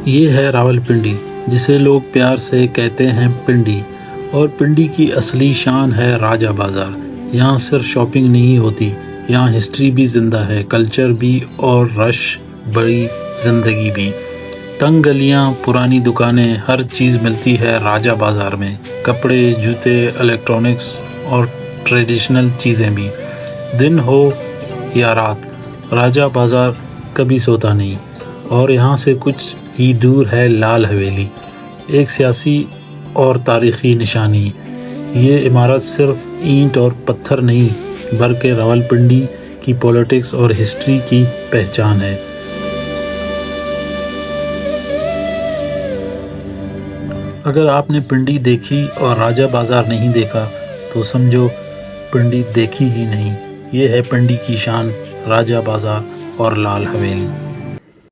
یہ ہے راولپنڈی، جسے لوگ پیار سے کہتے ہیں پنڈی، اور پنڈی کی اصلی شان ہے راجہ بازار۔ یہاں صرف شاپنگ نہیں ہوتی، یہاں ہسٹری بھی زندہ ہے، کلچر بھی، اور رش بڑی زندگی بھی۔ تنگ گلیاں، پرانی دکانیں، ہر چیز ملتی ہے راجہ بازار میں، کپڑے، جوتے، الیکٹرانکس اور ٹریڈیشنل چیزیں بھی۔ دن ہو یا رات، راجہ بازار کبھی سوتا نہیں۔ اور یہاں سے کچھ ہی دور ہے لال حویلی، ایک سیاسی اور تاریخی نشانی۔ یہ عمارت صرف اینٹ اور پتھر نہیں بلکہ راولپنڈی کی پولیٹکس اور ہسٹری کی پہچان ہے۔ اگر آپ نے پنڈی دیکھی اور راجہ بازار نہیں دیکھا تو سمجھو پنڈی دیکھی ہی نہیں۔ یہ ہے پنڈی کی شان، راجہ بازار اور لال حویلی۔